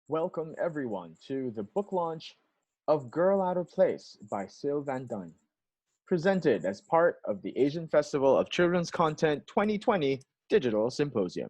Welcome everyone to the book launch of Girl Out of Place by Syl van Duyn, presented as part of the Asian Festival of Children's Content 2020 Digital Symposium.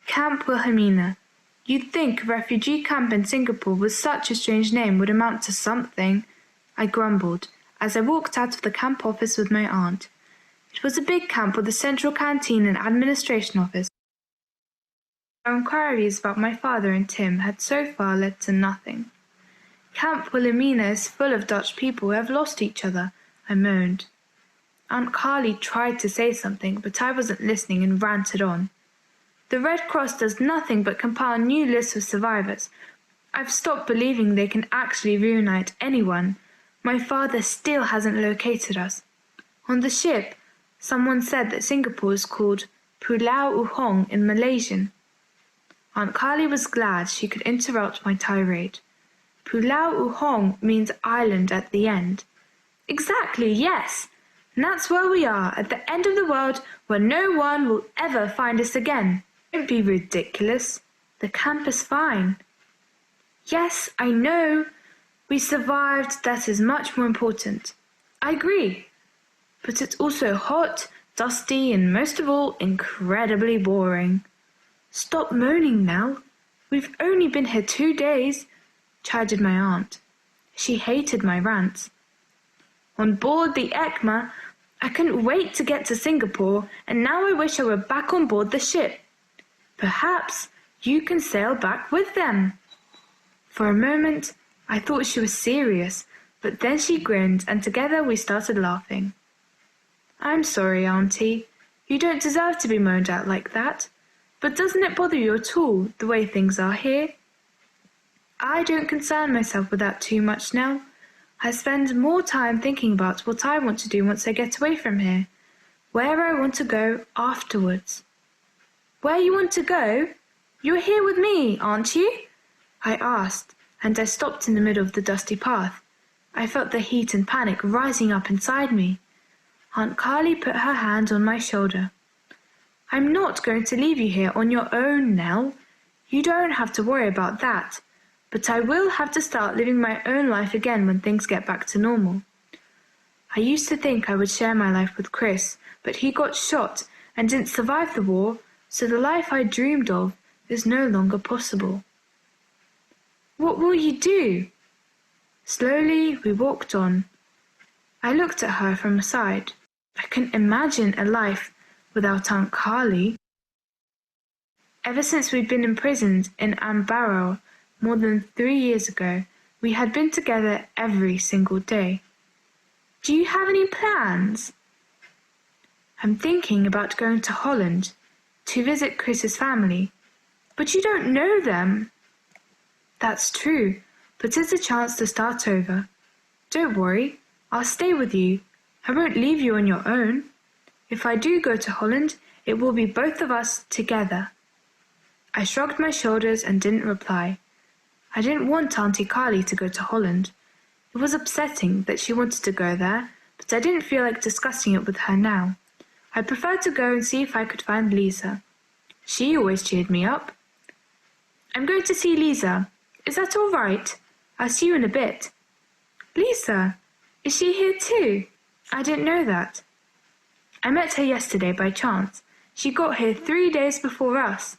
Camp Wilhelmina. You'd think a refugee camp in Singapore with such a strange name would amount to something, I grumbled, as I walked out of the camp office with my aunt. It was a big camp with a central canteen and administration office. Our inquiries about my father and Tim had so far led to nothing. Camp Wilhelmina is full of Dutch people who have lost each other, I moaned. Aunt Carly tried to say something, but I wasn't listening and ranted on. The Red Cross does nothing but compile new lists of survivors. I've stopped believing they can actually reunite anyone. My father still hasn't located us. On the ship, someone said that Singapore is called Pulau Uhong in Malaysian. Aunt Carly was glad she could interrupt my tirade. Pulau Uhong means island at the end. Exactly, yes. And that's where we are, at the end of the world, where no one will ever find us again. Don't be ridiculous. The camp is fine. Yes, I know. We survived. That is much more important. I agree. But it's also hot, dusty, and most of all, incredibly boring. Stop moaning, Nell. We've only been here 2 days, chided my aunt. She hated my rants. On board the ECMA, I couldn't wait to get to Singapore, and now I wish I were back on board the ship. Perhaps you can sail back with them. For a moment, I thought she was serious, but then she grinned, and together we started laughing. I'm sorry, Auntie. You don't deserve to be moaned at like that. But doesn't it bother you at all, the way things are here? I don't concern myself with that too much now. I spend more time thinking about what I want to do once I get away from here, where I want to go afterwards. Where you want to go? You're here with me, aren't you? I asked, and I stopped in the middle of the dusty path. I felt the heat and panic rising up inside me. Aunt Carly put her hand on my shoulder. I'm not going to leave you here on your own, Nell. You don't have to worry about that. But I will have to start living my own life again when things get back to normal. I used to think I would share my life with Chris, but he got shot and didn't survive the war, so the life I dreamed of is no longer possible. What will you do? Slowly we walked on. I looked at her from the side. I couldn't imagine a life without Aunt Carly. Ever since we'd been imprisoned in Ambaro more than 3 years ago, we had been together every single day. Do you have any plans? I'm thinking about going to Holland to visit Chris's family, but you don't know them. That's true, but it's a chance to start over. Don't worry, I'll stay with you. I won't leave you on your own. If I do go to Holland, it will be both of us together. I shrugged my shoulders and didn't reply. I didn't want Auntie Carly to go to Holland. It was upsetting that she wanted to go there, but I didn't feel like discussing it with her now. I preferred to go and see if I could find Lisa. She always cheered me up. I'm going to see Lisa. Is that all right? I'll see you in a bit. Lisa? Is she here too? I didn't know that. I met her yesterday by chance. She got here 3 days before us.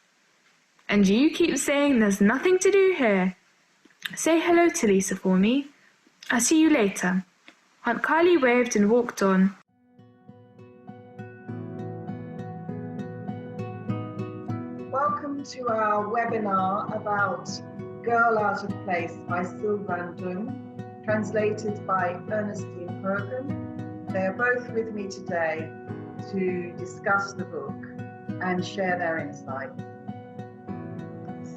And you keep saying there's nothing to do here. Say hello to Lisa for me. I'll see you later. Aunt Kylie waved and walked on. Welcome to our webinar about Girl Out of Place by Syl van Duyn, translated by Ernestine Hogan. They are both with me today to discuss the book and share their insights.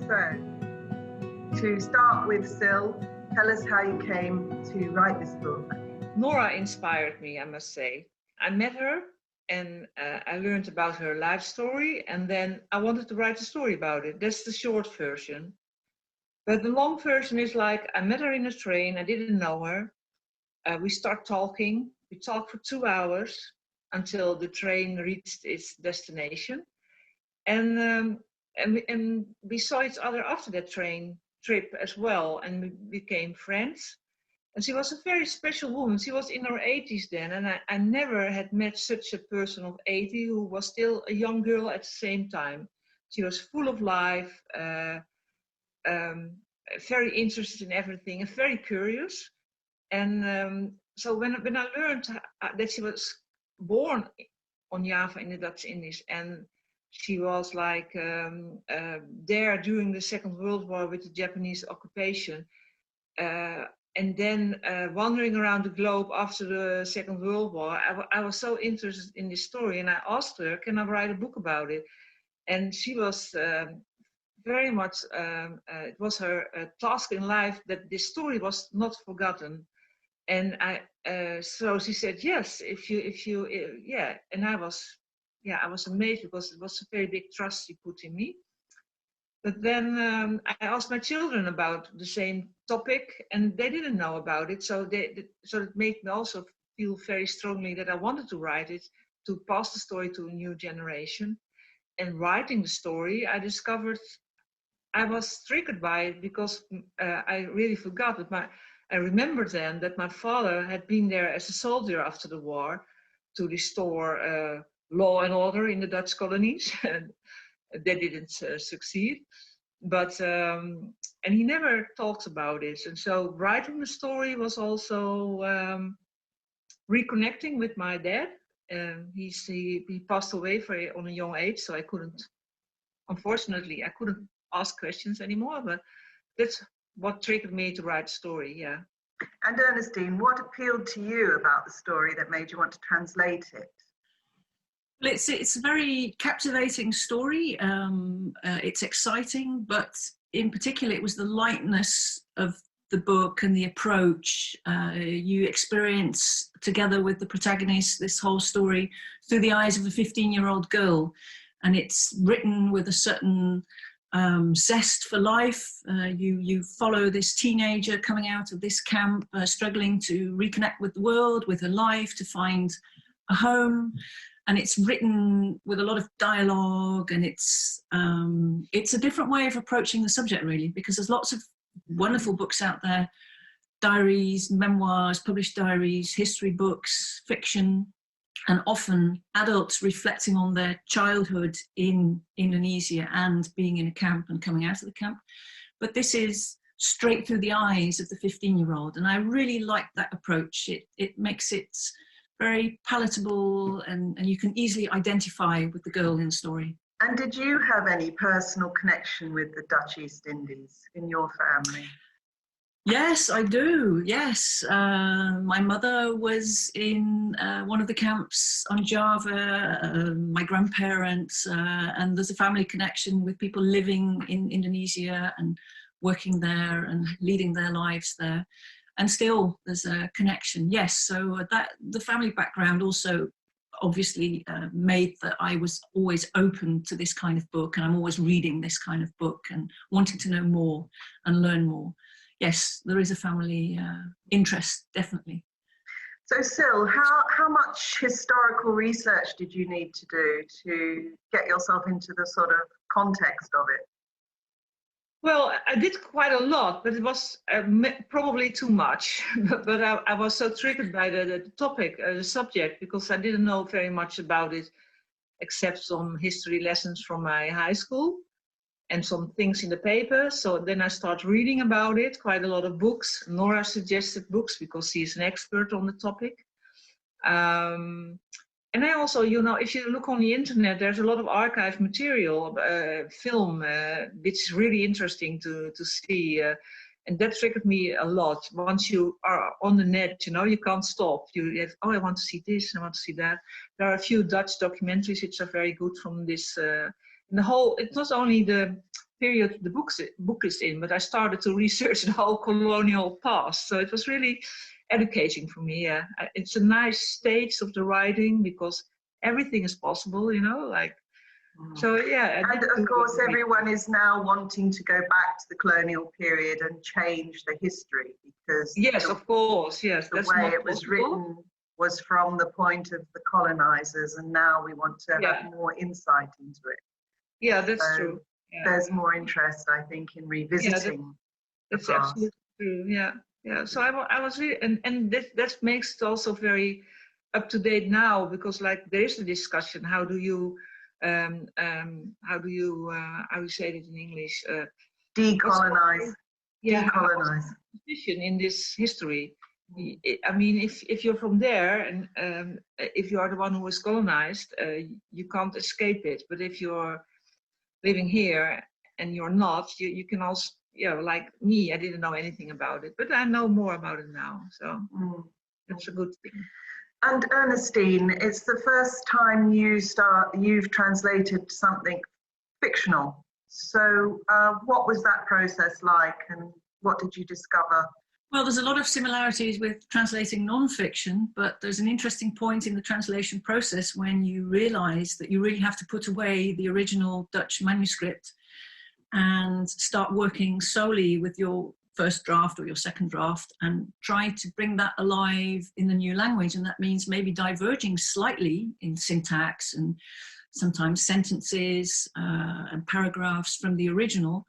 So, to start with, Syl, tell us how you came to write this book. Nora inspired me, I must say. I met her and I learned about her life story, and then I wanted to write a story about it. That's the short version. But the long version is like, I met her in a train, I didn't know her. We start talking. We talked for 2 hours until the train reached its destination. And we saw each other after that train trip as well, and we became friends. And she was a very special woman. She was in her 80s then, and I never had met such a person of 80 who was still a young girl at the same time. She was full of life, very interested in everything, and very curious. And so when I learned that she was born on Java in the Dutch Indies, and she was like there during the Second World War with the Japanese occupation, and then wandering around the globe after the Second World War, I was so interested in this story, and I asked her, can I write a book about it? And she was very much, it was her task in life that this story was not forgotten. And so she said, yes, if you, yeah. And I was amazed because it was a very big trust she put in me. But then I asked my children about the same topic, and they didn't know about it. So so it made me also feel very strongly that I wanted to write it, to pass the story to a new generation. And writing the story, I discovered I was triggered by it because I really forgot that I remembered then that my father had been there as a soldier after the war to restore law and order in the Dutch colonies. And they didn't succeed, but and he never talked about it. And so writing the story was also reconnecting with my dad. He passed away on a young age, so unfortunately I couldn't ask questions anymore, but that's what triggered me to write the story. Yeah. And Ernestine, what appealed to you about the story that made you want to translate it? Well, it's a very captivating story. It's exciting, but in particular, it was the lightness of the book and the approach. You experience together with the protagonist this whole story through the eyes of a 15-year-old girl, and it's written with a certain zest for life. You follow this teenager coming out of this camp, struggling to reconnect with the world, with her life, to find a home. And it's written with a lot of dialogue, and it's a different way of approaching the subject, really, because there's lots of wonderful books out there, diaries, memoirs, published diaries, history books, fiction, and often adults reflecting on their childhood in Indonesia and being in a camp and coming out of the camp. But this is straight through the eyes of the 15-year-old, and I really like that approach. It makes it very palatable, and you can easily identify with the girl in the story. And did you have any personal connection with the Dutch East Indies in your family? Yes, I do. Yes. My mother was in one of the camps on Java, my grandparents, and there's a family connection with people living in Indonesia and working there and leading their lives there. And still there's a connection. Yes, so that the family background also obviously made that I was always open to this kind of book, and I'm always reading this kind of book and wanting to know more and learn more. yes, there is a family interest, definitely. So Syl, how much historical research did you need to do to get yourself into the sort of context of it? Well, I did quite a lot, but it was probably too much. But I was so triggered by the topic, the subject, because I didn't know very much about it, except some history lessons from my high school and some things in the paper. So then I started reading about it, quite a lot of books. Nora suggested books because she's an expert on the topic. And I also, you know, if you look on the internet, there's a lot of archive material, film, which is really interesting to see. And that triggered me a lot. Once you are on the net, you know, you can't stop. You have, oh, I want to see this, I want to see that. There are a few Dutch documentaries which are very good from this. And the whole, it's not only the period the book is in, but I started to research the whole colonial past. So it was really educating for me. Yeah, it's a nice stage of the writing because everything is possible, you know, like. So yeah. And of course, everyone is now wanting to go back to the colonial period and change the history because yes, of course, yes, the way it was written was from the point of the colonizers, and now we want to have more insight into it. Yeah, that's true. Yeah. There's more interest, I think, in revisiting. That's absolutely true. Yeah, yeah. So I was really, and that makes it also very up to date now because like there is a discussion. How do you say it in English? Decolonize. Yeah, decolonize. Position in this history. I mean, if you're from there and if you are the one who was colonized, you can't escape it. But if you're living here and you're not, you can also, you know, like me, I didn't know anything about it, but I know more about it now. So that's a good thing. And Ernestine, it's the first time you've translated something fictional. So what was that process like and what did you discover? Well, there's a lot of similarities with translating non-fiction, but there's an interesting point in the translation process when you realize that you really have to put away the original Dutch manuscript and start working solely with your first draft or your second draft and try to bring that alive in the new language. And that means maybe diverging slightly in syntax and sometimes sentences and paragraphs from the original.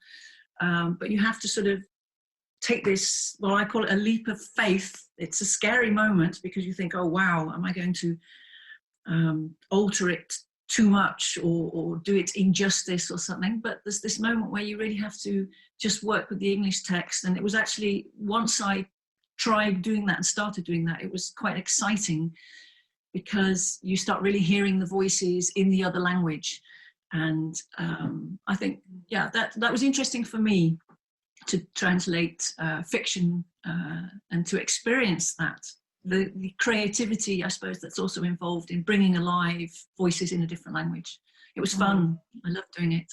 But you have to sort of take this, well, I call it a leap of faith. It's a scary moment because you think, oh, wow, am I going to alter it too much or do it injustice or something? But there's this moment where you really have to just work with the English text. And it was actually, once I tried doing that and started doing that, it was quite exciting because you start really hearing the voices in the other language. And I think, yeah, that was interesting for me to translate fiction and to experience that. The creativity, I suppose, that's also involved in bringing alive voices in a different language. It was fun. I loved doing it.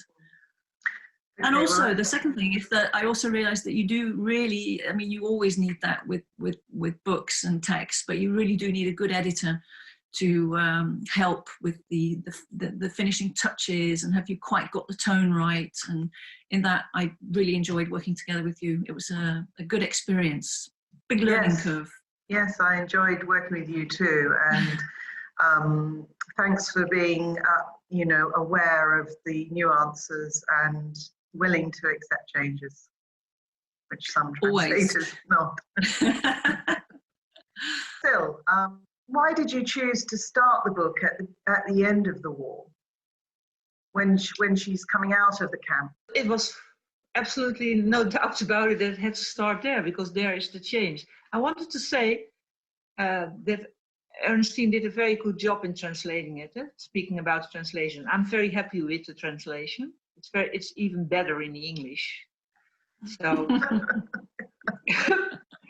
And also the second thing is that I also realized that you do really, I mean, you always need that with books and text, but you really do need a good editor to help with the finishing touches and have you quite got the tone right. And in that, I really enjoyed working together with you. It was a good experience, big learning curve. Yes, I enjoyed working with you too. And thanks for being, you know, aware of the nuances and willing to accept changes, which some translators not. Syl, why did you choose to start the book at the end of the war, when she's coming out of the camp? It was absolutely no doubt about it that it had to start there because there is the change. I wanted to say that Ernestine did a very good job in translating it. Speaking about translation, I'm very happy with the translation. It's even better in the English. So,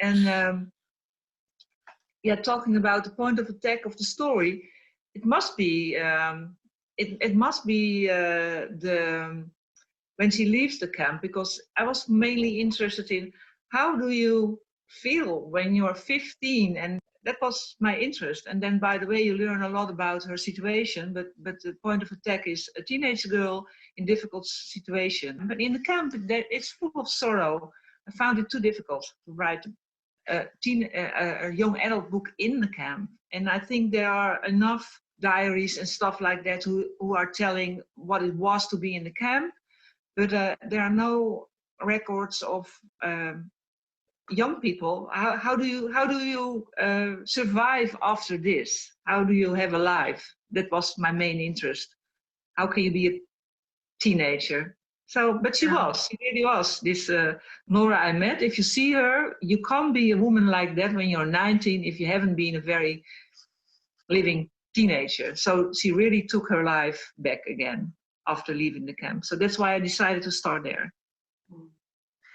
and yeah, talking about the point of attack of the story, it must be it must be when she leaves the camp, because I was mainly interested in how do you feel when you're 15, and that was my interest. And then, by the way, you learn a lot about her situation, but the point of attack is a teenage girl in difficult situation. But in the camp, it's full of sorrow. I found it too difficult to write a young adult book in the camp. And I think there are enough diaries and stuff like that who are telling what it was to be in the camp, but there are no records of young people. How do you survive after this? How do you have a life? That was my main interest. How can you be a teenager? So, but she really was. This Nora I met, if you see her, you can't be a woman like that when you're 19 if you haven't been a very living teenager. So she really took her life back again after leaving the camp. So that's why I decided to start there.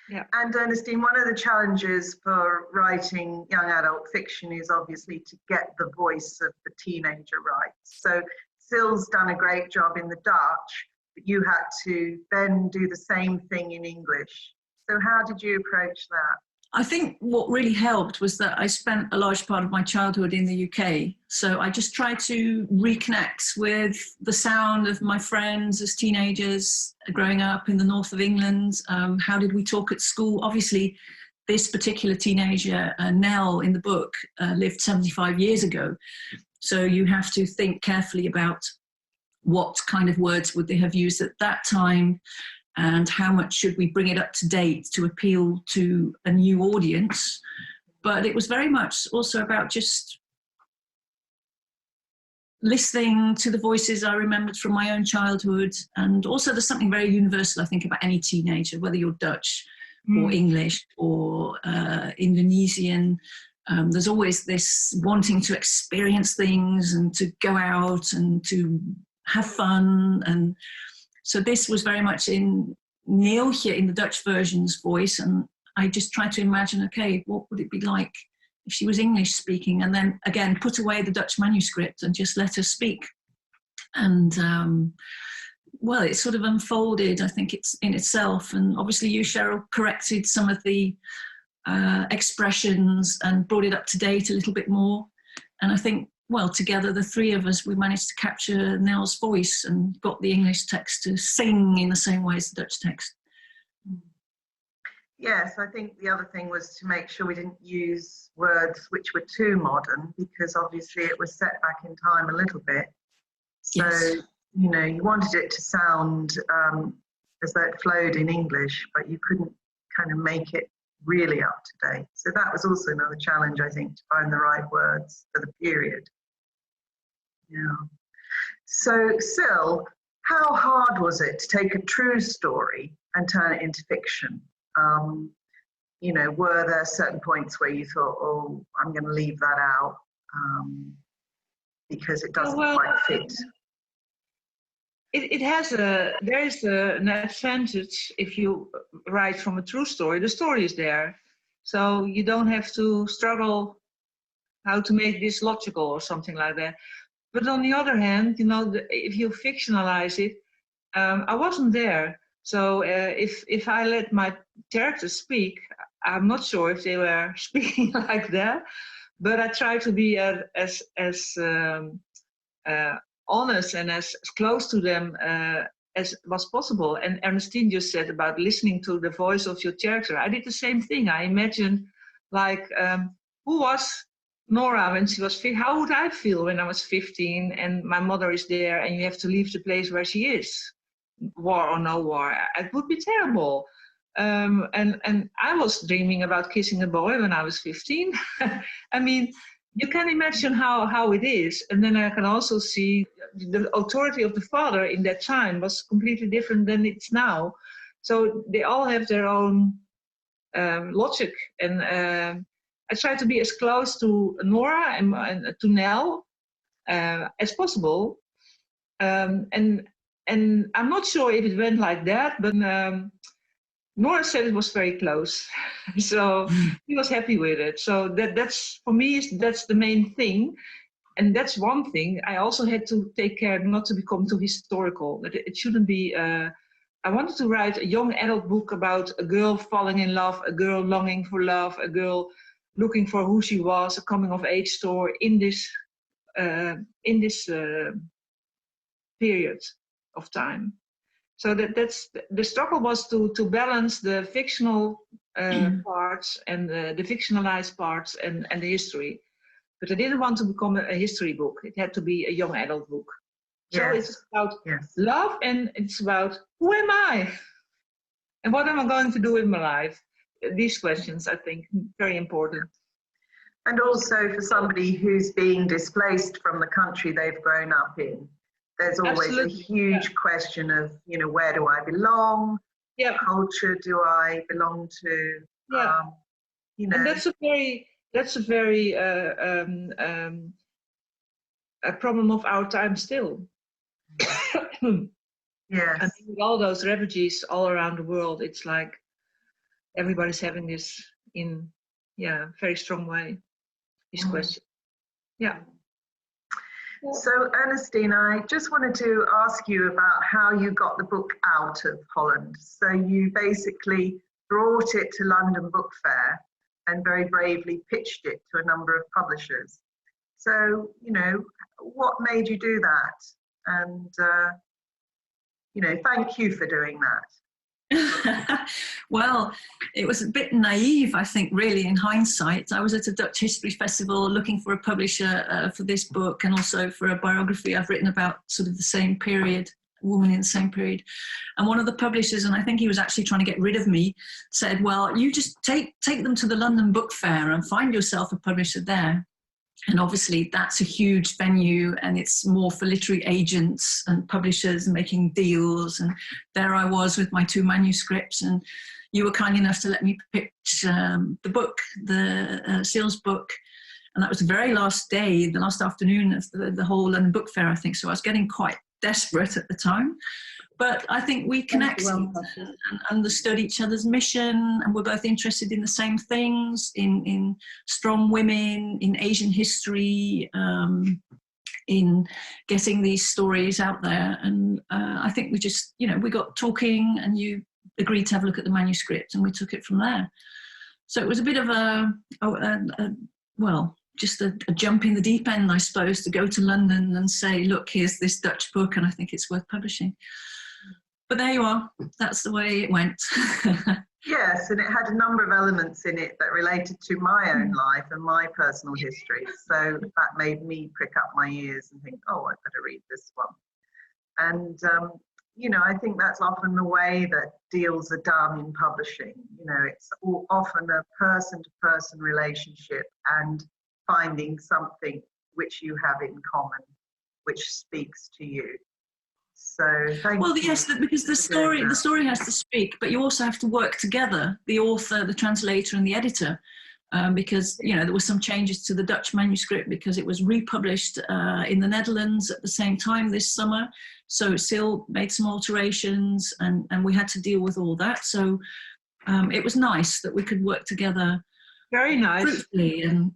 Yeah. And Ernestine, one of the challenges for writing young adult fiction is obviously to get the voice of the teenager right. So Syl's done a great job in the Dutch, but you had to then do the same thing in English. So how did you approach that? I think what really helped was that I spent a large part of my childhood in the UK. So I just tried to reconnect with the sound of my friends as teenagers growing up in the north of England. How did we talk at school? Obviously, this particular teenager, Nell, in the book, lived 75 years ago. So you have to think carefully about what kind of words would they have used at that time, and how much should we bring it up to date to appeal to a new audience. But it was very much also about just listening to the voices I remembered from my own childhood. And also there's something very universal, I think, about any teenager, whether you're Dutch or English or Indonesian. There's always this wanting to experience things and to go out and to have fun. And so this was very much in Neeltje, in the Dutch version's voice, and I just tried to imagine, okay, what would it be like if she was English speaking? And then again, put away the Dutch manuscript and just let her speak. And well, it sort of unfolded, I think, it's in itself. And obviously you, Cheryl, corrected some of the expressions and brought it up to date a little bit more. And I think, well, together, the three of us, we managed to capture Nell's voice and got the English text to sing in the same way as the Dutch text. Yes, I think the other thing was to make sure we didn't use words which were too modern, because obviously it was set back in time a little bit. So, yes, you know, you wanted it to sound as though it flowed in English, but you couldn't kind of make it really up to date. So that was also another challenge, I think, to find the right words for the period. Yeah. So, Syl, how hard was it to take a true story and turn it into fiction? You know, were there certain points where you thought, oh, I'm going to leave that out because it doesn't quite fit? There is an advantage if you write from a true story. The story is there, so you don't have to struggle how to make this logical or something like that. But on the other hand, you know, if you fictionalize it, I wasn't there. So if I let my characters speak, I'm not sure if they were speaking like that. But I try to be as honest and as close to them as was possible. And Ernestine just said about listening to the voice of your character. I did the same thing. I imagined, like, who was Nora when she was 15? How would I feel when I was 15 and my mother is there and you have to leave the place where she is? War or no war, it would be terrible. And I was dreaming about kissing a boy when I was 15. I mean, you can imagine how it is. And then I can also see the authority of the father in that time was completely different than it's now. So they all have their own logic. And I try to be as close to Nora and to Nell as possible. And I'm not sure if it went like that, but Nora said it was very close. So he was happy with it. So that's, for me, that's the main thing. And that's one thing. I also had to take care not to become too historical. It shouldn't be, I wanted to write a young adult book about a girl falling in love, a girl longing for love, a girl looking for who she was, a coming of age story in this period of time. So that's the struggle was to balance the fictional parts and the fictionalized parts and the history. But I didn't want to become a history book. It had to be a young adult book. So it's about love, and it's about who am I? And what am I going to do with my life? These questions, I think, very important. And also for somebody who's being displaced from the country they've grown up in, there's always a huge question of, you know, where do I belong? What culture do I belong to? You know, and that's a very a problem of our time still. Yes. I think with all those refugees all around the world, it's like everybody's having this in very strong way. This question. Yeah. So Ernestine, I just wanted to ask you about how you got the book out of Holland. So you basically brought it to London Book Fair and very bravely pitched it to a number of publishers. So, you know, what made you do that? And, you know, thank you for doing that. Well, it was a bit naive, I think, really, in hindsight. I was at a Dutch History Festival looking for a publisher for this book, and also for a biography I've written about sort of the same period, woman in the same period. And one of the publishers, and I think he was actually trying to get rid of me, said, well, you just take them to the London Book Fair and find yourself a publisher there. And obviously that's a huge venue, and it's more for literary agents and publishers making deals. And there I was with my 2 manuscripts, and you were kind enough to let me pitch the book, the Syl's book. And that was the very last day, the last afternoon of the whole London Book Fair, I think. So I was getting quite desperate at the time. But I think we connected and understood each other's mission, and we're both interested in the same things, in strong women, in Asian history, in getting these stories out there. And I think we just, you know, we got talking, and you agreed to have a look at the manuscript, and we took it from there. So it was a bit of just a jump in the deep end, I suppose, to go to London and say, look, here's this Dutch book, and I think it's worth publishing. But there you are. That's the way it went. Yes, and it had a number of elements in it that related to my own life and my personal history. So that made me prick up my ears and think, oh, I better read this one. And, you know, I think that's often the way that deals are done in publishing. You know, it's often a person-to-person relationship and finding something which you have in common, which speaks to you. So thank you. Well, yes, because the story has to speak, but you also have to work together, the author, the translator, and the editor, because, you know, there were some changes to the Dutch manuscript because it was republished in the Netherlands at the same time this summer. So Syl made some alterations, and we had to deal with all that. So it was nice that we could work together. Very nice. Fruitfully, and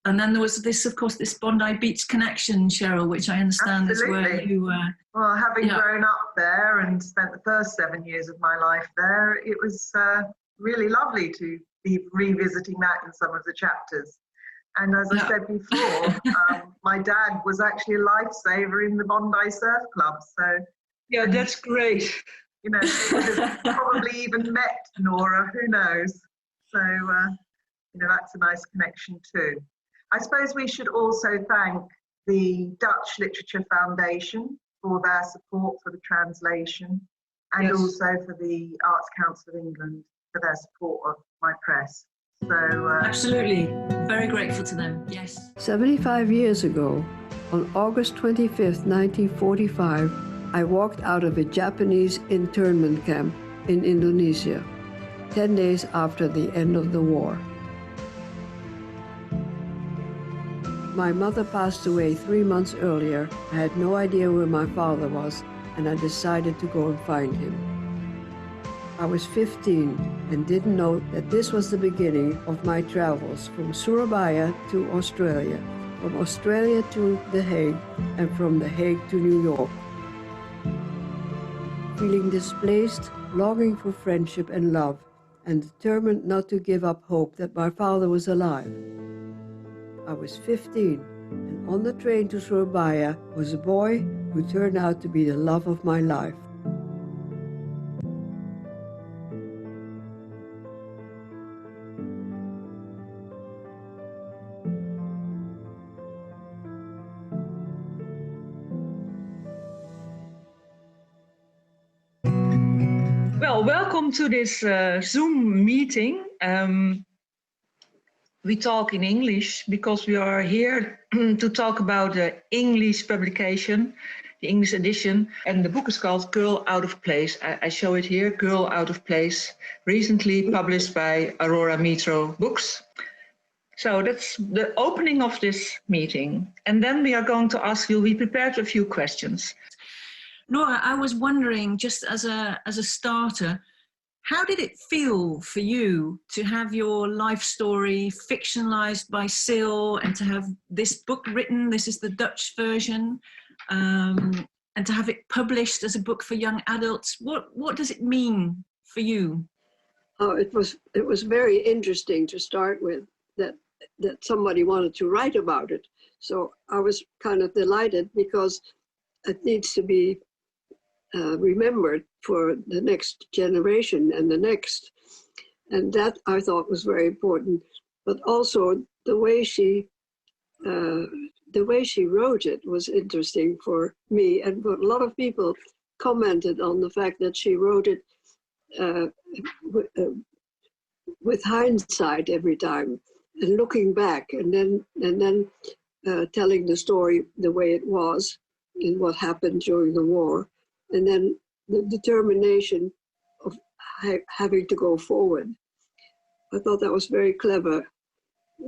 and then there was this, of course, this Bondi Beach connection, Cheryl, which I understand is where you were. Well, having grown up there and spent the first 7 years of my life there, it was really lovely to be revisiting that in some of the chapters. And as I said before, my dad was actually a lifesaver in the Bondi Surf Club. So yeah, that's great. You know, would have probably even met Nora, who knows? So, you know, that's a nice connection too. I suppose we should also thank the Dutch Literature Foundation for their support for the translation, and also for the Arts Council of England for their support of my press. So absolutely, very grateful to them, yes. 75 years ago, on August 25th, 1945, I walked out of a Japanese internment camp in Indonesia, 10 days after the end of the war. My mother passed away 3 months earlier. I had no idea where my father was, and I decided to go and find him. I was 15 and didn't know that this was the beginning of my travels from Surabaya to Australia, from Australia to The Hague, and from The Hague to New York. Feeling displaced, longing for friendship and love, and determined not to give up hope that my father was alive. I was 15, and on the train to Surabaya was a boy who turned out to be the love of my life. Well, welcome to this Zoom meeting. We talk in English because we are here to talk about the English publication, the English edition, and the book is called Girl Out of Place. I show it here, Girl Out of Place, recently published by Aurora Metro Books. So that's the opening of this meeting. And then we are going to ask you, we prepared a few questions. Nora, I was wondering, just as a starter, how did it feel for you to have your life story fictionalized by Syl and to have this book written? This is the Dutch version, and to have it published as a book for young adults. What does it mean for you? Oh, it was very interesting to start with, that somebody wanted to write about it. So I was kind of delighted, because it needs to be remembered for the next generation and the next. And that I thought was very important. But also the way she wrote it was interesting for me. And a lot of people commented on the fact that she wrote it with hindsight every time, and looking back, and then telling the story the way it was and what happened during the war, and then the determination of having to go forward. I thought that was very clever,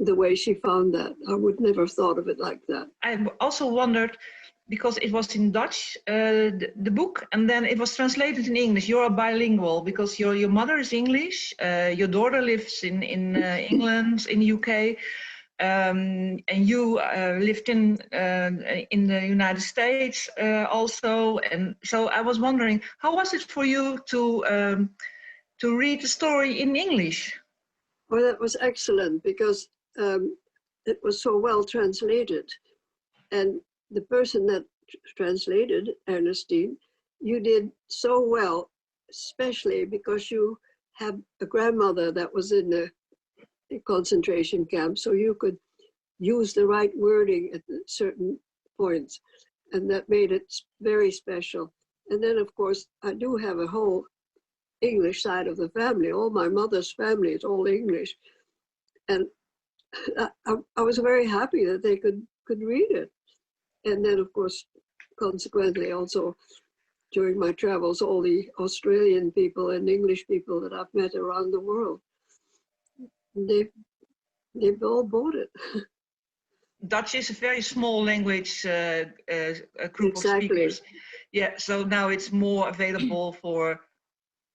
the way she found that. I would never have thought of it like that. I also wondered, because it was in Dutch, the book, and then it was translated in English. You're bilingual because your mother is English, your daughter lives in England, in the UK, and you lived in the United States also. And so I was wondering, how was it for you to read the story in English? Well, that was excellent, because it was so well translated. And the person that translated, Ernestine, you did so well, especially because you had a grandmother that was in the concentration camp, so you could use the right wording at certain points, and that made it very special. And then, of course, I do have a whole English side of the family. All my mother's family is all English, and I was very happy that they could read it. And then, of course, consequently, also during my travels, all the Australian people and English people that I've met around the world, they've all bought it. Dutch is a very small language group of speakers. Yeah, so now it's more available for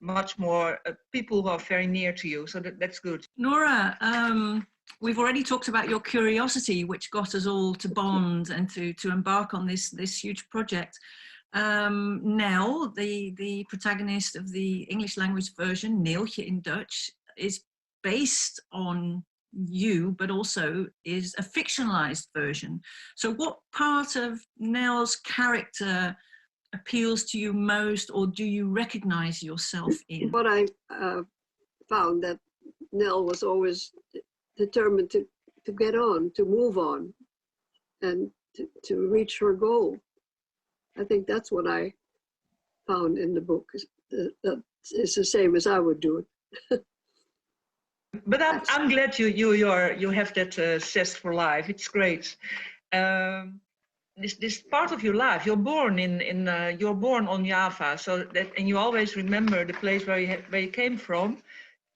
much more people who are very near to you. So that's good. Nora, we've already talked about your curiosity, which got us all to bond and to embark on this huge project. Nell, the protagonist of the English language version, Neeltje in Dutch, is based on you, but also is a fictionalized version. So what part of Nell's character appeals to you most, or do you recognize yourself in? What I found, that Nell was always determined to get on, to move on, and to reach her goal. I think that's what I found in the book. That is the same as I would do it. But I'm glad you have that zest for life. It's great. This part of your life, you're born you're born on Java, so that, and you always remember the place where you came from,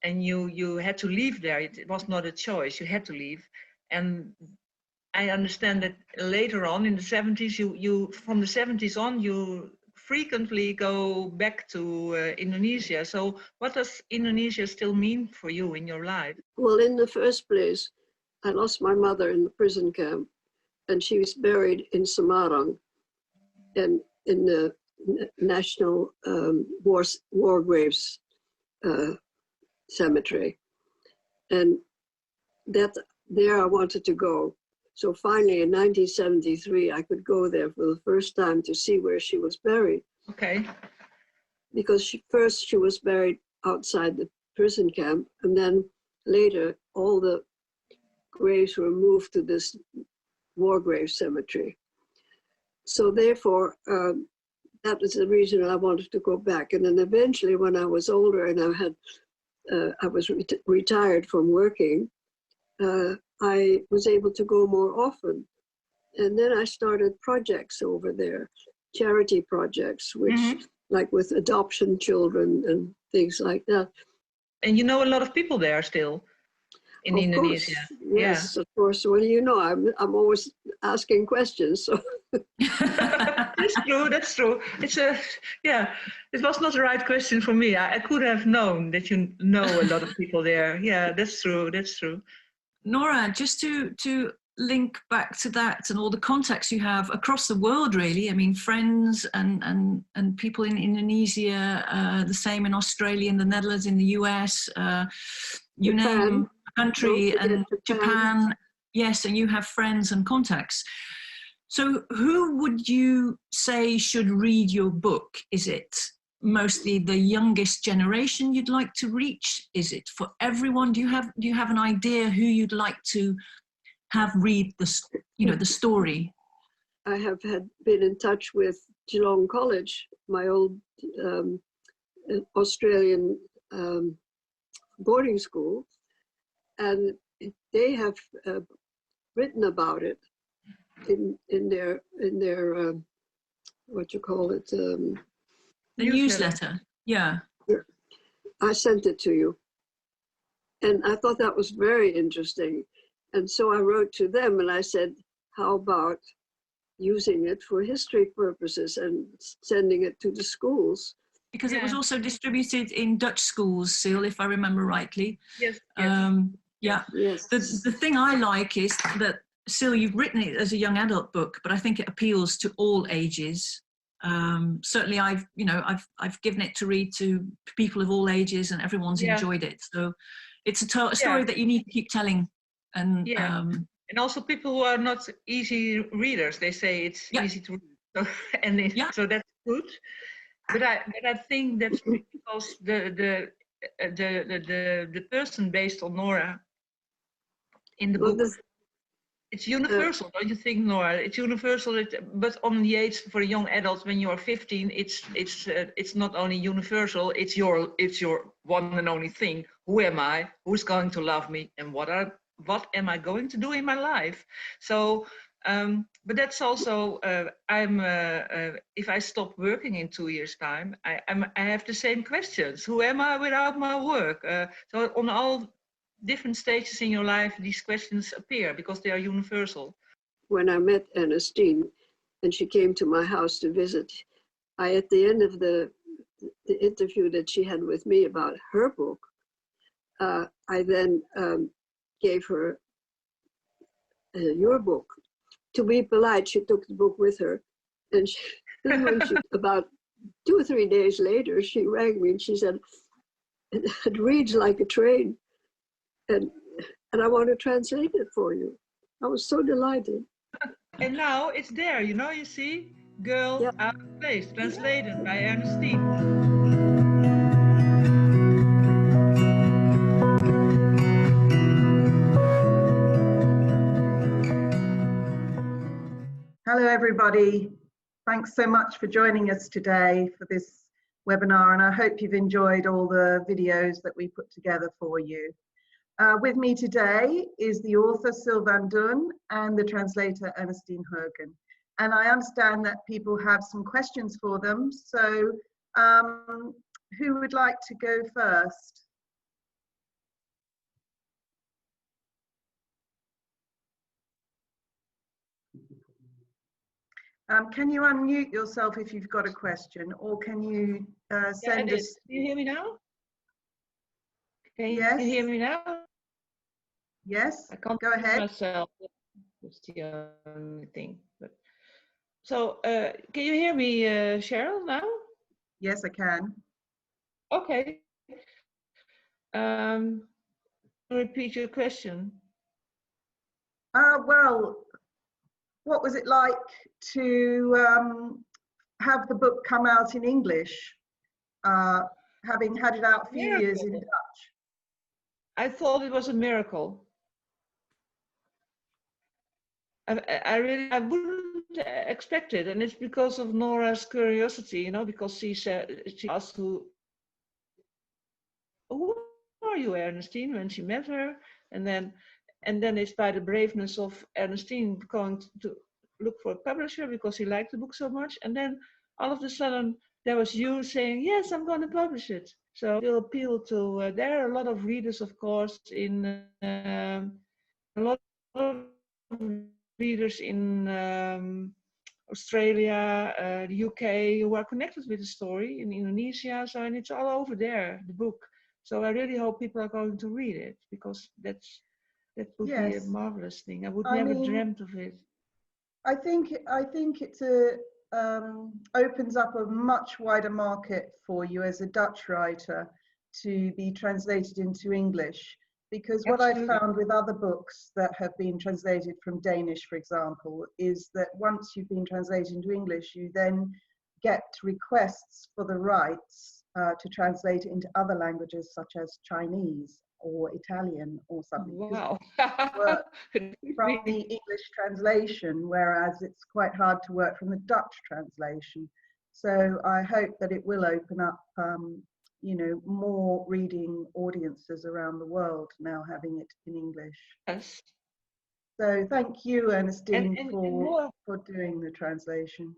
and you had to leave there. It was not a choice. You had to leave, and I understand that later on in the 70s, you from the 70s on, you frequently go back to Indonesia. So what does Indonesia still mean for you in your life? Well, in the first place, I lost my mother in the prison camp, and she was buried in Semarang, and in the National War Graves Cemetery. And there I wanted to go. So finally, in 1973, I could go there for the first time to see where she was buried. Okay. Because she was buried outside the prison camp, and then later all the graves were moved to this war grave cemetery. So therefore, that was the reason I wanted to go back. And then eventually, when I was older and I was retired from working, I was able to go more often. And then I started projects over there, charity projects, which like with adoption children and things like that. And you know a lot of people there still in Of Indonesia. Course, yes, of course. What do you know? I'm always asking questions. So That's true. That's true. It's it was not the right question for me. I could have known that you know a lot of people there. Yeah, that's true. That's true. Nora, just to link back to that and all the contacts you have across the world, really. I mean, friends and people in Indonesia, the same in Australia, in the Netherlands, in the US, you name a country, and Japan. Yes, and you have friends and contacts. So who would you say should read your book? Is it mostly the youngest generation you'd like to reach? Is it for everyone? Do you have an idea who you'd like to have read the story? I have been in touch with Geelong College, my old Australian boarding school, and they have written about it in their what you call it, the newsletter. Yeah, I sent it to you, and I thought that was very interesting. And so I wrote to them and I said, how about using it for history purposes and sending it to the schools? Because it was also distributed in Dutch schools, Syl, if I remember rightly. Yes. Yeah. Yes. The thing I like is that, Syl, you've written it as a young adult book, but I think it appeals to all ages. Certainly, I've given it to read to people of all ages, and everyone's enjoyed it. So it's a story that you need to keep telling. And and also people who are not easy readers, they say it's easy to read. So, so that's good. But I think that's because the person based on Nora in the book, it's universal, don't you think, Nora? It's universal, but on the age for a young adult when you are 15, it's not only universal. It's your one and only thing. Who am I? Who's going to love me? And what am I going to do in my life? So, but that's also, if I stop working in 2 years' time, I have the same questions. Who am I without my work? So on all different stages in your life, these questions appear because they are universal. When I met Ernestine and she came to my house to visit, at the end of the interview that she had with me about her book, I then gave her your book. To be polite, she took the book with her, and about 2 or 3 days later, she rang me and she said, "It reads like a train, and I want to translate it for you." I was so delighted. And now it's there, you see, Girl Out of Place, translated by Ernestine. Hello, everybody. Thanks so much for joining us today for this webinar, and I hope you've enjoyed all the videos that we put together for you. With me today is the author Syl van Duyn and the translator Ernestine Hogan. And I understand that people have some questions for them. So who would like to go first? Can you unmute yourself if you've got a question, or can you send us? Can you hear me now? Yes. Can you hear me now? Yes. I can't go ahead. Myself. That's the only thing. But so, can you hear me, Cheryl, now? Yes, I can. Okay. Repeat your question. Well, what was it like to have the book come out in English, having had it out a few years in Dutch? I thought it was a miracle. I wouldn't expect it, and it's because of Nora's curiosity, you know, because she asked who are you, Ernestine, when she met her, and then it's by the braveness of Ernestine going to look for a publisher because he liked the book so much, and then all of a sudden there was you saying, yes, I'm going to publish it. So it will appeal to, there are a lot of readers, of course, in a lot of readers in Australia, the UK, who are connected with the story, in Indonesia, so, and it's all over there, the book. So I really hope people are going to read it, because that would be a marvelous thing. I would never dreamt of it. I think it's opens up a much wider market for you as a Dutch writer to be translated into English. Because what I found with other books that have been translated from Danish, for example, is that once you've been translated into English, you then get requests for the rights to translate it into other languages such as Chinese or Italian or something. Wow. From the English translation, whereas it's quite hard to work from the Dutch translation. So I hope that it will open up you know, more reading audiences around the world now having it in English. Yes. So thank you, Ernestine, and for doing the translation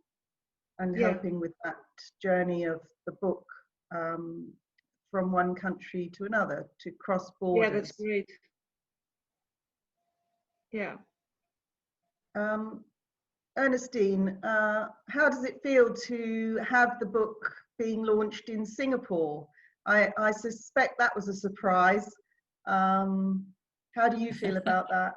and helping with that journey of the book from one country to another, to cross borders. Yeah, that's great. Yeah. Ernestine, how does it feel to have the book being launched in Singapore? I suspect that was a surprise. How do you feel about that?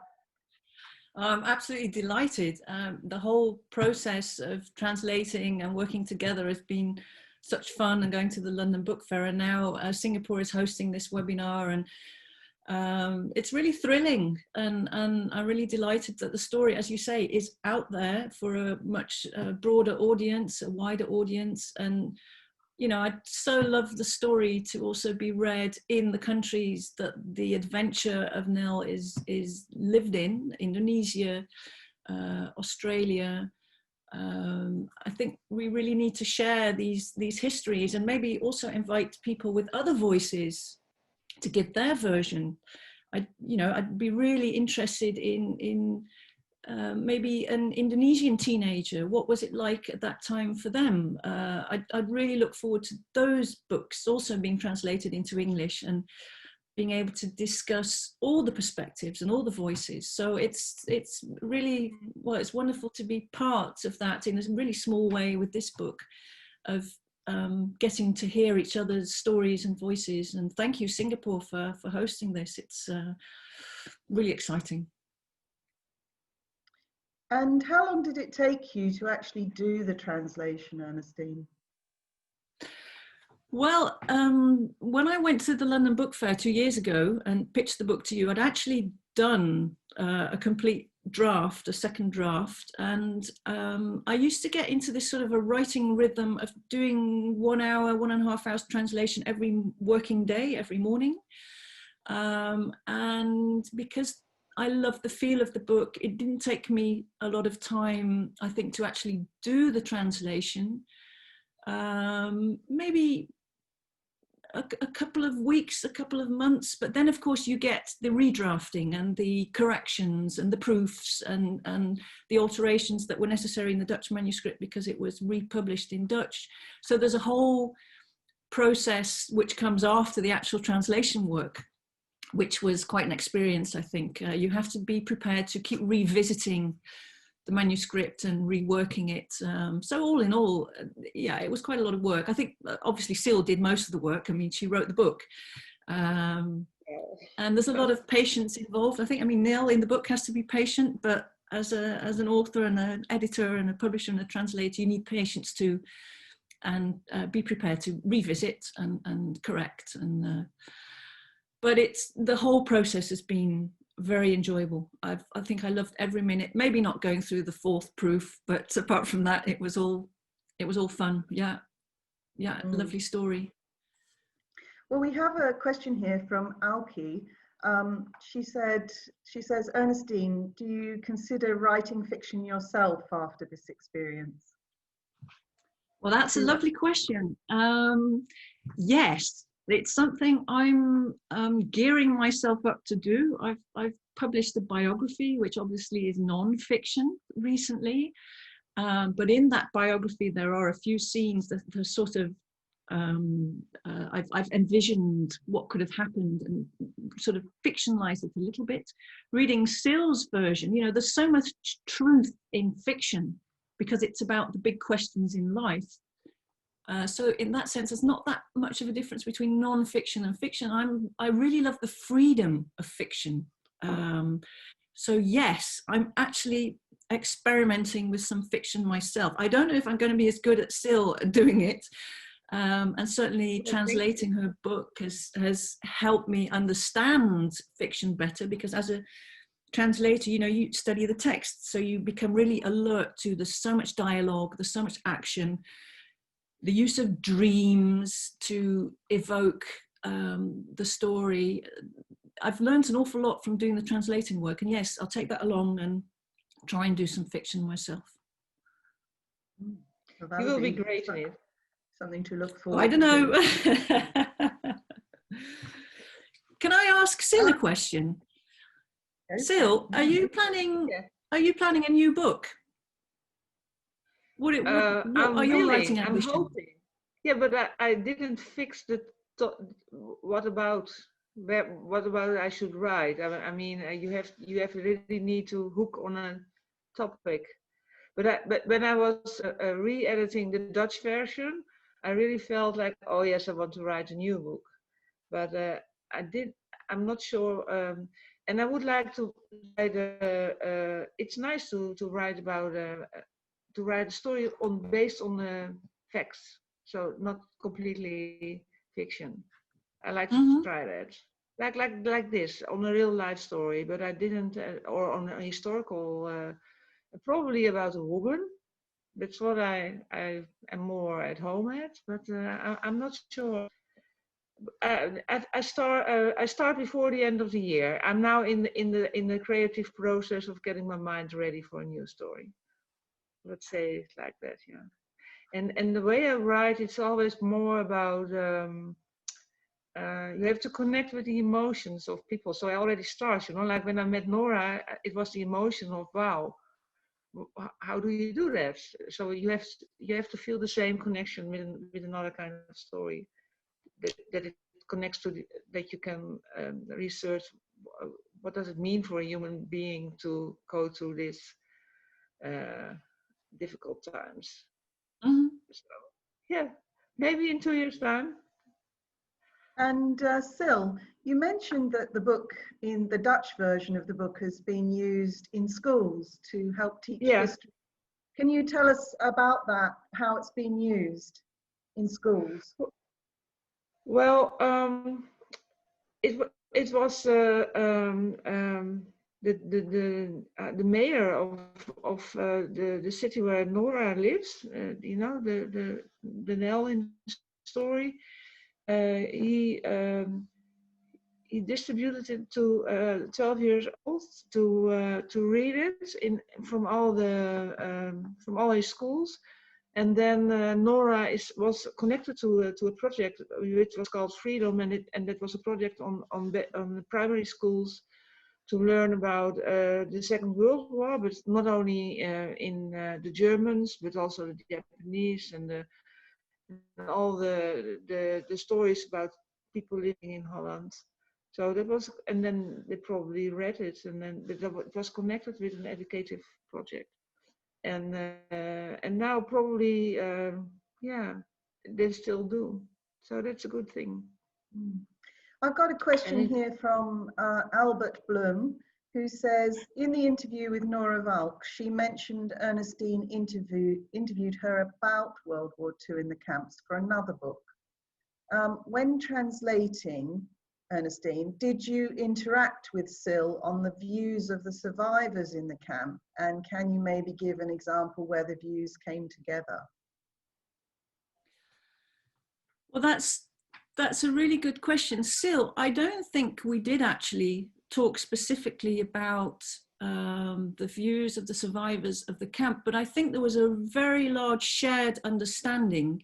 I'm absolutely delighted. The whole process of translating and working together has been such fun, and going to the London Book Fair, and now Singapore is hosting this webinar, and it's really thrilling, and I'm really delighted that the story, as you say, is out there for a much broader audience, a wider audience. And you know, I'd so love the story to also be read in the countries that the adventure of Nell is lived in, Indonesia, Australia. I think we really need to share these histories, and maybe also invite people with other voices to give their version. I'd be really interested in maybe an Indonesian teenager. What was it like at that time for them? I'd really look forward to those books also being translated into English and being able to discuss all the perspectives and all the voices. So it's really, well, it's wonderful to be part of that in a really small way with this book, of getting to hear each other's stories and voices. And thank you, Singapore, for hosting this. It's really exciting. And how long did it take you to actually do the translation, Ernestine? Well, when I went to the London Book Fair 2 years ago and pitched the book to you, I'd actually done a complete draft, a second draft, and I used to get into this sort of a writing rhythm of doing 1 hour, 1.5 hours translation every working day, every morning. And because I love the feel of the book, it didn't take me a lot of time, I think, to actually do the translation. Maybe a couple of weeks, a couple of months, but then of course you get the redrafting and the corrections and the proofs and the alterations that were necessary in the Dutch manuscript because it was republished in Dutch. So there's a whole process which comes after the actual translation work, which was quite an experience, I think. You have to be prepared to keep revisiting the manuscript and reworking it. So all in all, yeah, it was quite a lot of work. I think obviously Syl did most of the work. I mean, she wrote the book. And there's a lot of patience involved. I think, I mean, Nell in the book has to be patient, but as an author and an editor and a publisher and a translator, you need patience too, and be prepared to revisit and correct. But the whole process has been very enjoyable. I think I loved every minute. Maybe not going through the fourth proof, but apart from that, it was all fun. Yeah, lovely story. Well, we have a question here from Alki. she says, Ernestine, do you consider writing fiction yourself after this experience? Well, that's a lovely question. Yes, it's something I'm gearing myself up to do. I've published a biography, which obviously is non-fiction recently, but in that biography there are a few scenes that are sort of I've envisioned what could have happened and sort of fictionalized it a little bit. Reading Syl's version, you know, there's so much truth in fiction because it's about the big questions in life. So in that sense, there's not that much of a difference between non-fiction and fiction. I really love the freedom of fiction. So yes, I'm actually experimenting with some fiction myself. I don't know if I'm going to be as good at Syl doing it. And certainly translating her book has helped me understand fiction better, because as a translator, you know, you study the text, so you become really alert to there's so much dialogue, there's so much action, the use of dreams to evoke the story. I've learned an awful lot from doing the translating work, and yes, I'll take that along and try and do some fiction myself. Well, You will be great in it. Something to look forward to. I don't know. Can I ask Syl a question? Syl, are you planning? Yeah. Are you planning a new book? What are your writing ambitions? I'm hoping. Yeah, but I didn't fix the. What about I should write? I mean, you have really need to hook on a topic. But when I was re-editing the Dutch version, I really felt like, oh yes, I want to write a new book. But I'm not sure. And I would like to write. It's nice to write about to write a story based on facts, so not completely fiction. I like to try that, like this, on a real life story. But I didn't, or on a historical, probably about a woman. That's what I am more at home at. But I'm not sure. I start before the end of the year. I'm now in the creative process of getting my mind ready for a new story. Let's say it like that, yeah. And the way I write, it's always more about you have to connect with the emotions of people. So I already start, you know, like when I met Nora, it was the emotion of wow. How do you do that? So you have to feel the same connection with another kind of story. That it connects to that you can research what does it mean for a human being to go through this difficult times. So yeah, maybe in 2 years' time. And Syl, you mentioned that the book, in the Dutch version of the book, has been used in schools to help teach history. Can you tell us about that, how it's been used in schools? Well, it was the mayor of the city where Nora lives. You know, the Nell in the story. He distributed it to 12 years old to read it from all his schools. And then Nora was connected to a project which was called Freedom, and that was a project on the primary schools to learn about the Second World War, but not only in the Germans, but also the Japanese and all the stories about people living in Holland. So that was, and then they probably read it, and then it was connected with an educative project. And now probably, they still do. So that's a good thing. I've got a question here from Albert Blum, who says, in the interview with Nora Valk, she mentioned Ernestine interviewed her about World War II in the camps for another book. When translating Ernestine, did you interact with Syl on the views of the survivors in the camp? And can you maybe give an example where the views came together? Well, that's That's a really good question. Syl, I don't think we did actually talk specifically about the views of the survivors of the camp, but I think there was a very large shared understanding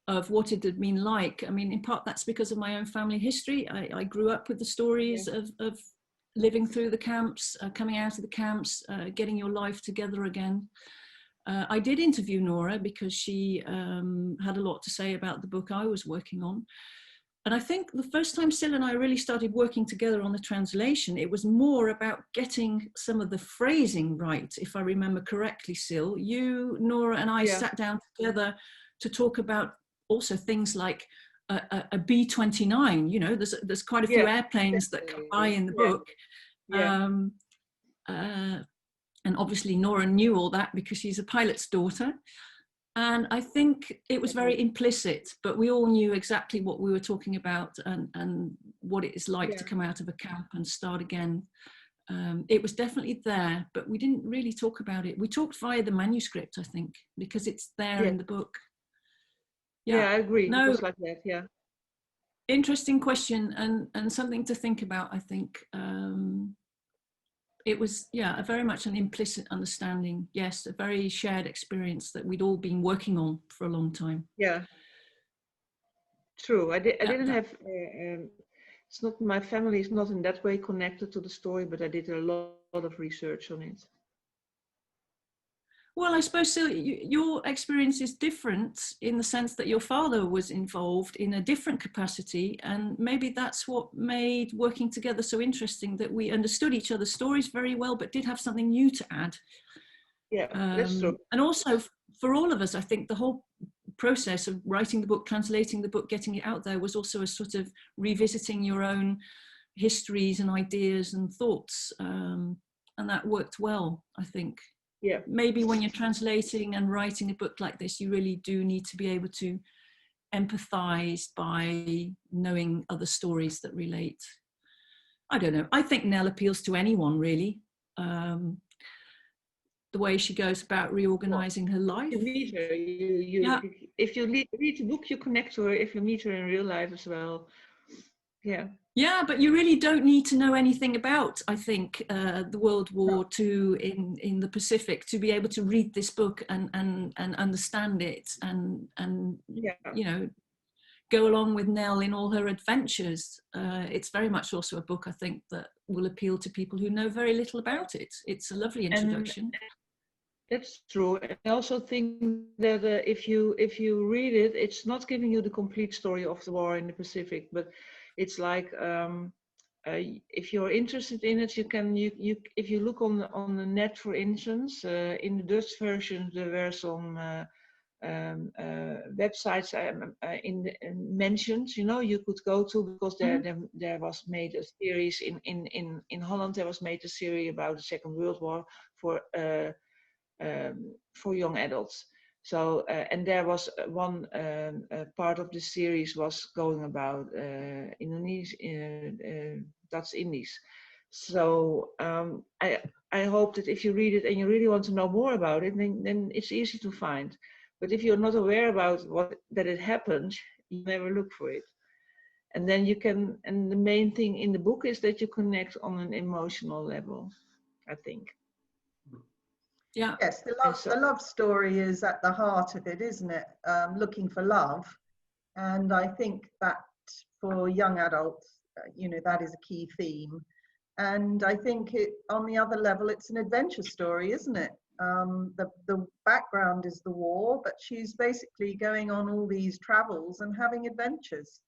of what it had been like. I mean, in part that's because of my own family history. I grew up with the stories of living through the camps, coming out of the camps, getting your life together again. I did interview Nora because she had a lot to say about the book I was working on. And I think the first time Syl and I really started working together on the translation, it was more about getting some of the phrasing right, if I remember correctly, Syl. You, Nora, and I sat down together to talk about also things like a B-29. You know, there's quite a few airplanes that come by in the book. And obviously Nora knew all that because she's a pilot's daughter. And I think it was very implicit, but we all knew exactly what we were talking about and what it is like to come out of a camp and start again. It was definitely there, but we didn't really talk about it. We talked via the manuscript, I think, because it's there in the book. Yeah, I agree. No, it was like that, interesting question and something to think about, I think. It was, a very much an implicit understanding. Yes, a very shared experience that we'd all been working on for a long time. Yeah, true. I didn't have, it's not, my family is not in that way connected to the story, but I did a lot of research on it. Well, I suppose, Syl, your experience is different in the sense that your father was involved in a different capacity, and maybe that's what made working together so interesting, that we understood each other's stories very well, but did have something new to add. Yeah, that's true. And also, for all of us, I think the whole process of writing the book, translating the book, getting it out there was also a sort of revisiting your own histories and ideas and thoughts, and that worked well, I think. Yeah. Maybe when you're translating and writing a book like this, you really do need to be able to empathize by knowing other stories that relate. I don't know. I think Nell appeals to anyone, really. The way she goes about reorganizing her life. You meet her. If you read the book, you connect to her. If you meet her in real life as well. Yeah. Yeah, but you really don't need to know anything about, I think, the World War II in the Pacific to be able to read this book and understand it and you know, go along with Nell in all her adventures. It's very much also a book, I think, that will appeal to people who know very little about it. It's a lovely introduction. That's true. And I also think that if you read it, it's not giving you the complete story of the war in the Pacific, but it's like if you're interested in it, you can if you look on the net, for instance, in the Dutch version there were some websites mentioned, you know, you could go to, because there was made a series in Holland. There was made a series about the Second World War for young adults. So and there was one part of the series was going about Dutch Indies. So I hope that if you read it and you really want to know more about it, then it's easy to find. But if you're not aware about that it happened, you never look for it. And then you can. And the main thing in the book is that you connect on an emotional level, I think. Yeah. Yes, the love story is at the heart of it, isn't it? Looking for love. And I think that for young adults, you know, that is a key theme. And I think on the other level, it's an adventure story, isn't it? The background is the war, but she's basically going on all these travels and having adventures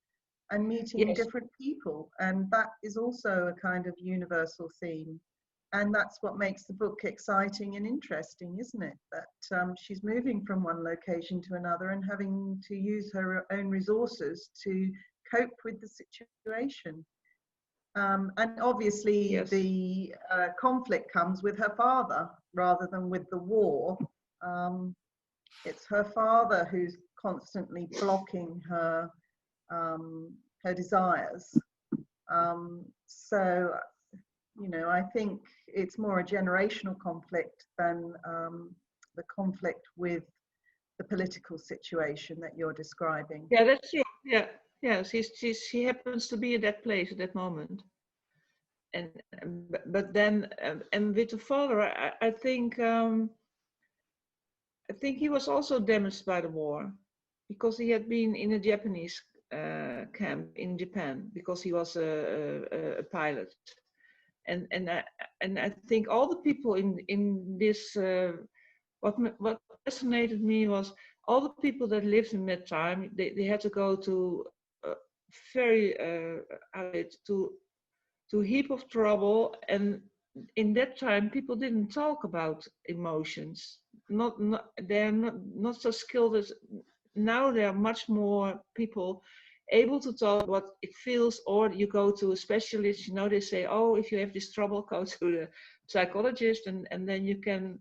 and meeting different people. And that is also a kind of universal theme. And that's what makes the book exciting and interesting, isn't it? That she's moving from one location to another and having to use her own resources to cope with the situation. And obviously the conflict comes with her father rather than with the war. It's her father who's constantly blocking her desires. So, you know, I think it's more a generational conflict than the conflict with the political situation that you're describing. Yeah, that's true. Yeah, Yeah, she happens to be at that place at that moment. And but then and with the father, I think he was also damaged by the war, because he had been in a Japanese camp in Japan because he was a pilot, and I think all the people in this what fascinated me was all the people that lived in that time. They had to go to very to a heap of trouble, and in that time people didn't talk about emotions. They're not so skilled as now. There are much more people able to talk what it feels, or you go to a specialist. They say, oh, if you have this trouble, go to the psychologist, and then you can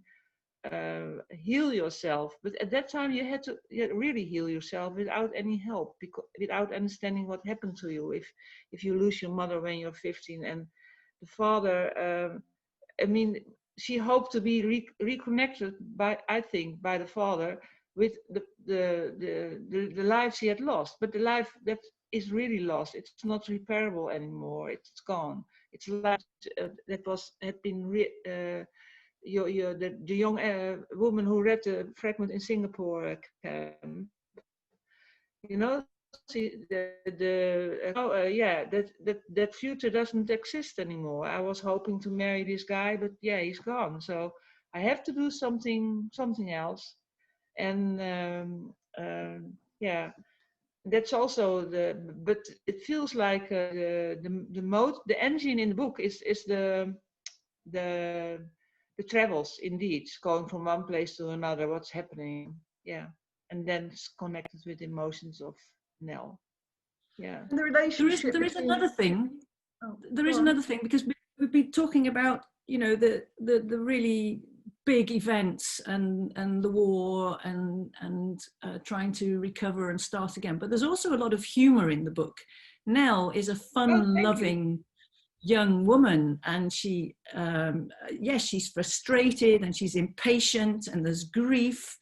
heal yourself. But at that time you had to really heal yourself without any help, because without understanding what happened to you if you lose your mother when you're 15. And the father, I mean, she hoped to be reconnected by, I think, by the father with the life she had lost. But the life that is really lost, it's not repairable anymore. It's gone. It's life that had been the young woman who read the fragment in Singapore camp, that future doesn't exist anymore. I was hoping to marry this guy, but yeah, he's gone. So I have to do something else. And yeah, that's also but it feels like the engine in the book is the travels, indeed, going from one place to another, what's happening, yeah, and then it's connected with emotions of Nell. Yeah. And the relationship there is another thing. Oh, there is another thing, because we've been talking about, the really big events and the war and trying to recover and start again. But there's also a lot of humor in the book. Nell is a fun-loving young woman, and she she's frustrated and she's impatient, and there's grief,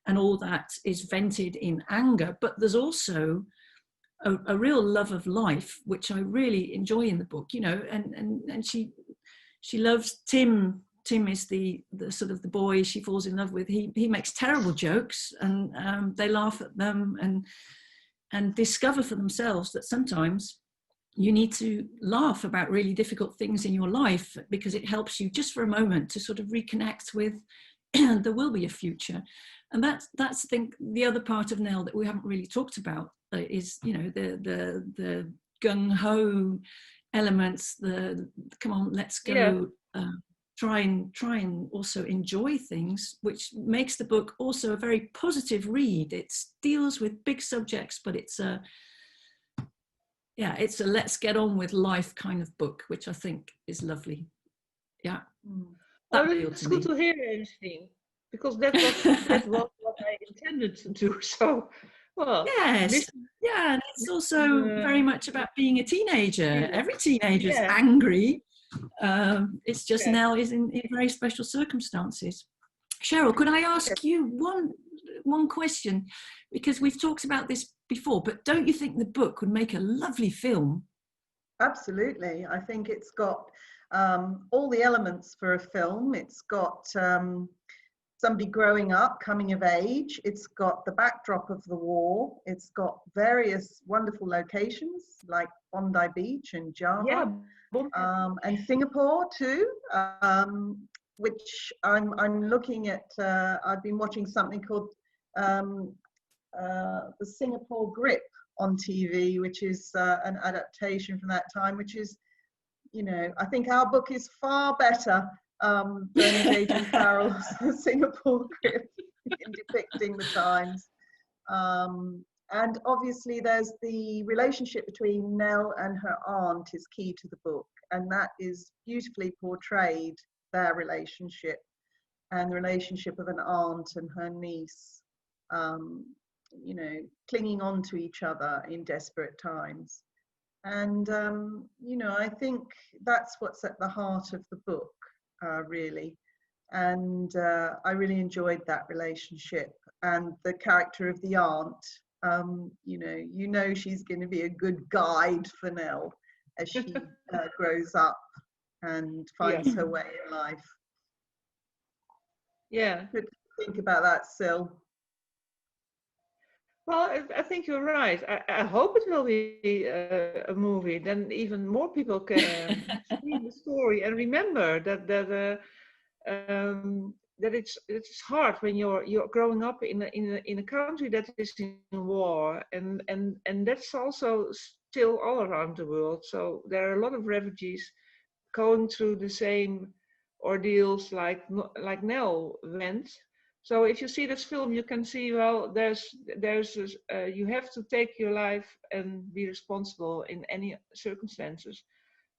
and all that is vented in anger. But there's also a real love of life, which I really enjoy in the book, and she loves Tim. Tim is the sort of the boy she falls in love with. He makes terrible jokes, and they laugh at them and discover for themselves that sometimes you need to laugh about really difficult things in your life, because it helps you just for a moment to sort of reconnect with there will be a future. And that's I think the other part of Nell that we haven't really talked about is the gung-ho elements, the come on, let's go, try and also enjoy things, which makes the book also a very positive read. It deals with big subjects, but it's a let's get on with life kind of book, which I think is lovely. Yeah. It's good to hear anything, because that was what I intended to do. So, well, yes, and it's also very much about being a teenager. Yeah. Every teenager's angry. It's just Nell is in very special circumstances. Cheryl, could I ask you one question? Because we've talked about this before, but don't you think the book would make a lovely film? Absolutely. I think it's got all the elements for a film. It's got somebody growing up, coming of age. It's got the backdrop of the war. It's got various wonderful locations like Bondi Beach and Java, and Singapore too, which I'm looking at. I've been watching something called the Singapore Grip on TV, which is an adaptation from that time, which is, I think our book is far better than J.G. Farrell's Singapore Grip in depicting the times. And obviously there's the relationship between Nell and her aunt is key to the book, and that is beautifully portrayed, their relationship and the relationship of an aunt and her niece, clinging on to each other in desperate times. And, I think that's what's at the heart of the book, really. And I really enjoyed that relationship, and the character of the aunt You know she's going to be a good guide for Nell as she grows up and finds her way in life. Yeah. Good to think about that, Syl. Well, I think you're right. I hope it will be a movie. Then even more people can see the story and remember that it's hard when you're growing up in a country that is in war, and that's also still all around the world. So there are a lot of refugees going through the same ordeals like Nell went. So if you see this film, you can see, well, you have to take your life and be responsible in any circumstances,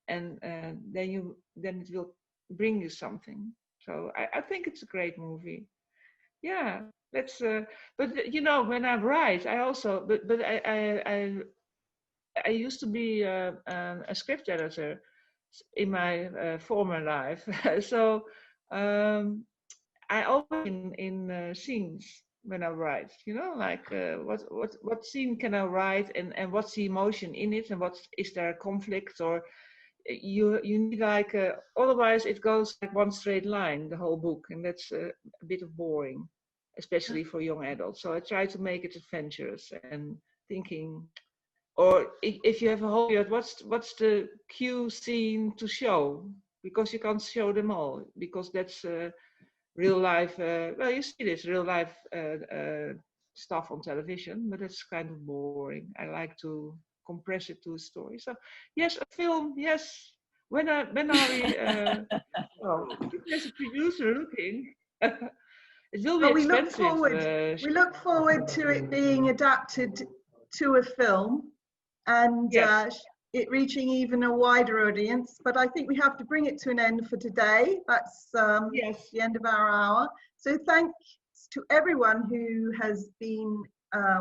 and then it will bring you something. So I think it's a great movie. Yeah, let's. But when I write, I also, but I used to be a script editor in my former life. So I always in scenes when I write. Like what scene can I write, and what's the emotion in it, and what is there a conflict, or you need like otherwise it goes like one straight line the whole book, and that's a bit of boring, especially for young adults. So I try to make it adventurous and thinking. Or if you have a whole period, what's the cue scene to show? Because you can't show them all, because that's real life. Well, you see this real life stuff on television, but it's kind of boring. I like to compress it to a story. So yes, a film. Yes. When are we? There's a producer looking. It will be expensive. We look forward to it being adapted to a film, and it reaching even a wider audience. But I think we have to bring it to an end for today. That's the end of our hour. So thanks to everyone who has been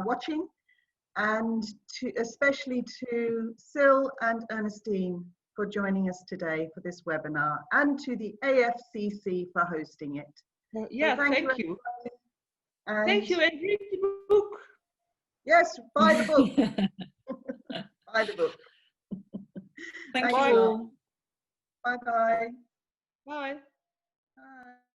watching, and especially to Syl and Ernestine for joining us today for this webinar, and to the AFCC for hosting it. Yeah, so thank you. Thank you, and read the book. Yes, buy the book. Buy the book. Thank you all. Bye-bye. Bye.